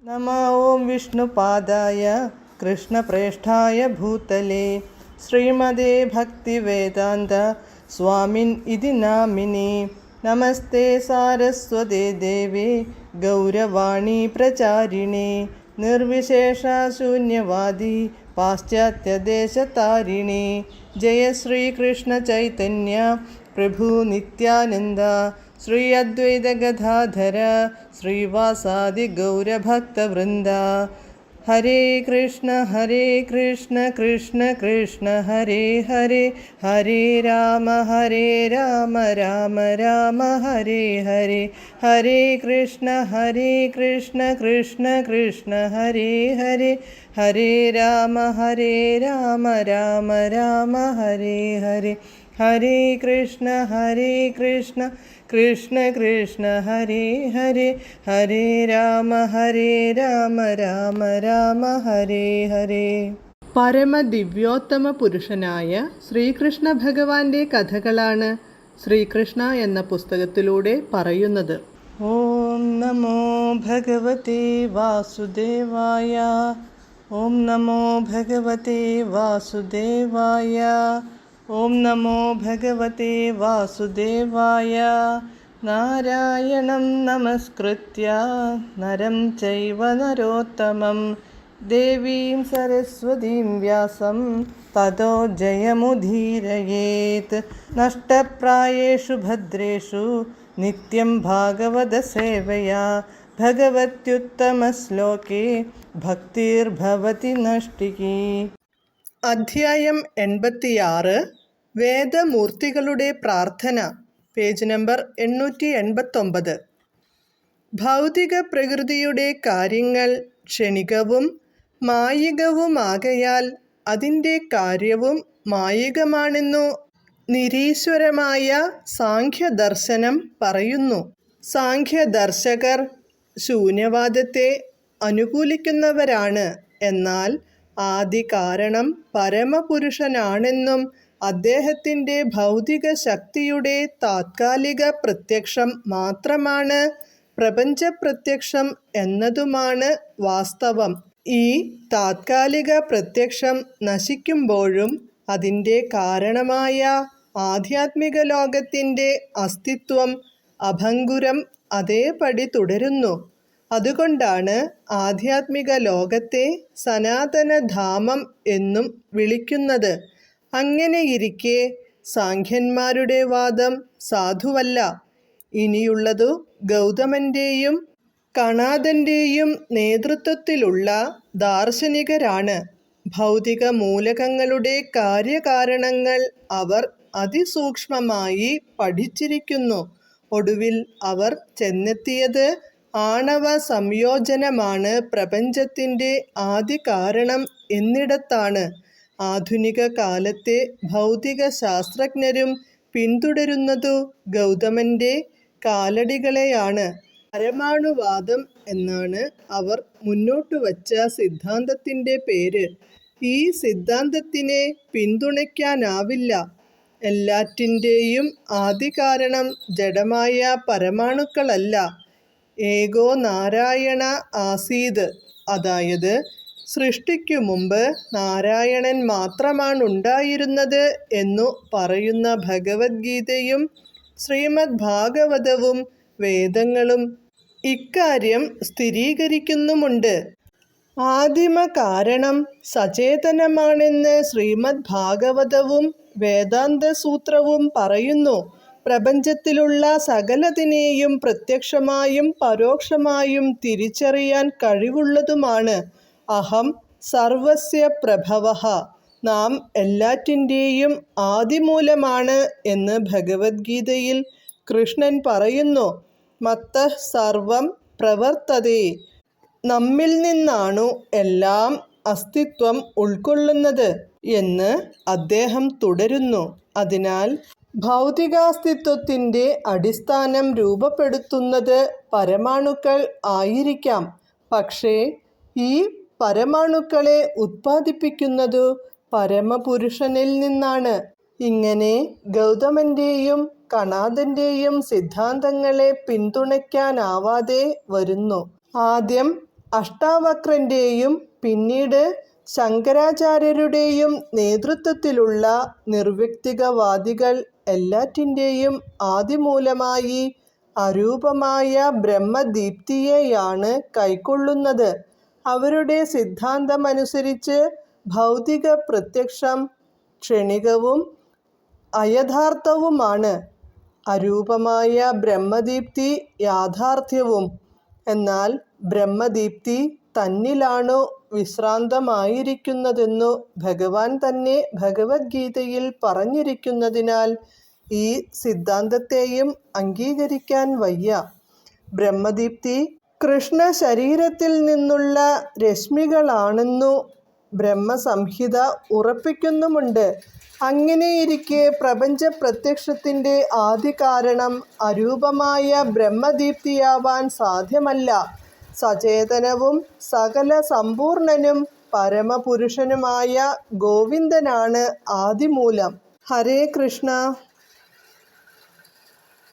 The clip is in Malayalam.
നമ ഓം വിഷ്ണുപാദായ കൃഷ്ണപ്രേഷ്ഠായ ഭൂതലേ ശ്രീമതേ ഭക്തിവേദാന്ത സ്വാമിൻ ഇതി നാമിനി. നമസ്തേ സാരസ്വതേ ദേവേ ഗൗരവാണി പ്രചാരിണേ നിർവിശേഷ ശൂന്യവാദി പാശ്ചാത്യദേശതാരിണി. ജയ ശ്രീകൃഷ്ണ ചൈതന്യ പ്രഭു നിത്യാനന്ദ ശ്രീ അദ്വൈത ഗദാധര ശ്രീവാസാദി ഗൗരഭക്തവൃന്ദ. ഹരേ കൃഷ്ണ കൃഷ്ണ കൃഷ്ണ ഹരേ ഹരേ, ഹരേ രാമ രാമ രാമ ഹരേ ഹരേ. ഹരേ കൃഷ്ണ കൃഷ്ണ കൃഷ്ണ ഹരേ ഹരേ, ഹരേ രാമ രാമ രാമ ഹരേ ഹരേ. ഹരേ കൃഷ്ണ കൃഷ്ണ കൃഷ്ണ ഹരേ ഹരേ, ഹരേ രാമ രാമ ഹരേ ഹരേ. പരമദിവ്യോത്തമ പുരുഷനായ ശ്രീകൃഷ്ണ ഭഗവാന്റെ കഥകളാണ് ശ്രീകൃഷ്ണ എന്ന പുസ്തകത്തിലൂടെ പറയുന്നത്. ഓം നമോ ഭഗവതേ വാസുദേവായ. ഓം നമോ ഭഗവതേ വാസുദേവായ. ഓം നമോ ഭഗവതേ വാസുദേവായ. നാരായണം നമസ്കൃത്യ നരം ചൈവ നരോത്തമം ദേവീം സരസ്വതീം വ്യാസം തതോ ജയമുദീരയേത്. നഷ്ടപ്രായേഷു ഭദ്രേഷു നിത്യം ഭാഗവത സേവയാ ഭഗവത്യുത്തമശ്ലോകേ ഭക്തിർഭവതി നഷ്ടികി. അധ്യായം 86. വേദമൂർത്തികളുടെ പ്രാർത്ഥന. Page number 889. ഭൗതിക പ്രകൃതിയുടെ കാര്യങ്ങൾ ക്ഷണികവും മായികവുമാകയാൽ അതിൻ്റെ കാര്യവും മായികമാണെന്നു നിരീശ്വരമായ സാഖ്യദർശനം പറയുന്നു. സാഖ്യദർശകർ ശൂന്യവാദത്തെ അനുകൂലിക്കുന്നവരാണ്. എന്നാൽ ആദി കാരണം പരമപുരുഷനാണെന്നും അദ്ദേഹത്തിൻ്റെ ഭൗതിക ശക്തിയുടെ താത്കാലിക പ്രത്യക്ഷം മാത്രമാണ് പ്രപഞ്ചപ്രത്യക്ഷം എന്നതുമാണ് വാസ്തവം. ഈ താത്കാലിക പ്രത്യക്ഷം നശിക്കുമ്പോഴും അതിൻ്റെ കാരണമായ ആധ്യാത്മിക ലോകത്തിൻ്റെ അസ്തിത്വം അഭംഗുരം അതേപടി തുടരുന്നു. അതുകൊണ്ടാണ് ആധ്യാത്മിക ലോകത്തെ സനാതനധാമം എന്നും വിളിക്കുന്നത്. അങ്ങനെയിരിക്കെ സാഖ്യന്മാരുടെ വാദം സാധുവല്ല. ഇനിയുള്ളതു ഗൗതമൻ്റെയും കണാദൻ്റെയും നേതൃത്വത്തിലുള്ള ദാർശനികരാണ്. ഭൗതിക മൂലകങ്ങളുടെ കാര്യകാരണങ്ങൾ അവർ അതിസൂക്ഷ്മമായി പഠിച്ചിരിക്കുന്നു. ഒടുവിൽ അവർ ചെന്നെത്തിയത് ആണവ സംയോജനമാണ് പ്രപഞ്ചത്തിൻ്റെ ആദികാരണം എന്നിടത്താണ്. ആധുനിക കാലത്തെ ഭൗതിക ശാസ്ത്രജ്ഞരും പിന്തുടരുന്നതു ഗൗതമൻ്റെ കാലടികളെയാണ്. പരമാണുവാദം എന്നാണ് അവർ മുന്നോട്ട് വച്ച സിദ്ധാന്തത്തിൻ്റെ പേര്. ഈ സിദ്ധാന്തത്തിനെ പിന്തുണയ്ക്കാനാവില്ല. എല്ലാറ്റിൻ്റെയും ആദികാരണം ജഡമായ പരമാണുക്കളല്ല, ഏകോ നാരായണ ആസീത്, അതായത് സൃഷ്ടിക്കു മുമ്പ് നാരായണൻ മാത്രമാണുണ്ടായിരുന്നത് എന്നു പറയുന്ന ഭഗവത്ഗീതയും ശ്രീമദ് ഭാഗവതവും വേദങ്ങളും ഇക്കാര്യം സ്ഥിരീകരിക്കുന്നുമുണ്ട്. ആദിമ കാരണം സചേതനമാണെന്ന് ശ്രീമദ് ഭാഗവതവും വേദാന്ത സൂത്രവും പറയുന്നു. പ്രപഞ്ചത്തിലുള്ള സകലതിനെയും പ്രത്യക്ഷമായും പരോക്ഷമായും തിരിച്ചറിയാൻ കഴിവുള്ളതുമാണ്. അഹം സർവസ്യ പ്രഭവഃ, നാം എല്ലാറ്റിൻ്റെയും ആദിമൂലമാണ് എന്ന് ഭഗവത്ഗീതയിൽ കൃഷ്ണൻ പറയുന്നു. മത്തഃ സർവം പ്രവർത്തതേ, നമ്മിൽ നിന്നാണു എല്ലാം അസ്തിത്വം ഉൾക്കൊള്ളുന്നത് എന്ന് അദ്ദേഹം തുടരുന്നു. അതിനാൽ ഭൗതികാസ്തിത്വത്തിൻ്റെ അടിസ്ഥാനം രൂപപ്പെടുത്തുന്നത് പരമാണുക്കൾ ആയിരിക്കാം. പക്ഷേ ഈ പരമാണുക്കളെ ഉത്പാദിപ്പിക്കുന്നതു പരമപുരുഷനിൽ നിന്നാണ്. ഇങ്ങനെ ഗൗതമൻ്റെയും കണാദൻ്റെയും സിദ്ധാന്തങ്ങളെ പിന്തുണയ്ക്കാനാവാതെ വരുന്നു. ആദ്യം അഷ്ടാവക്രൻ്റെയും പിന്നീട് ശങ്കരാചാര്യരുടെയും നേതൃത്വത്തിലുള്ള നിർവ്യക്തികവാദികൾ എല്ലാറ്റിൻ്റെയും ആദിമൂലമായി അരൂപമായ ബ്രഹ്മദീപ്തിയെയാണ് കൈക്കൊള്ളുന്നത്. അവരുടെ സിദ്ധാന്തമനുസരിച്ച് ഭൗതിക പ്രത്യക്ഷം ക്ഷണികവും അയഥാർത്ഥവുമാണ്. അരൂപമായ ബ്രഹ്മദീപ്തി യാഥാർത്ഥ്യവും. എന്നാൽ ബ്രഹ്മദീപ്തി തന്നിലാണു വിശ്രാന്തമായിരിക്കുന്നതെന്നു ഭഗവാൻ തന്നെ ഭഗവദ്ഗീതയിൽ പറഞ്ഞിരിക്കുന്നതിനാൽ ഈ സിദ്ധാന്തത്തെയും അംഗീകരിക്കാൻ വയ്യ. ബ്രഹ്മദീപ്തി കൃഷ്ണ ശരീരത്തിൽ നിന്നുള്ള രശ്മികളാണെന്നു ബ്രഹ്മസംഹിത ഉറപ്പിക്കുന്നുമുണ്ട്. അങ്ങനെയിരിക്കെ പ്രപഞ്ച പ്രത്യക്ഷത്തിൻ്റെ ആദികാരണം അരൂപമായ ബ്രഹ്മദീപ്തിയാവാൻ സാധ്യമല്ല. സചേതനവും സകല സമ്പൂർണനും പരമപുരുഷനുമായ ഗോവിന്ദനാണ് ആദിമൂലം. ഹരേ കൃഷ്ണ.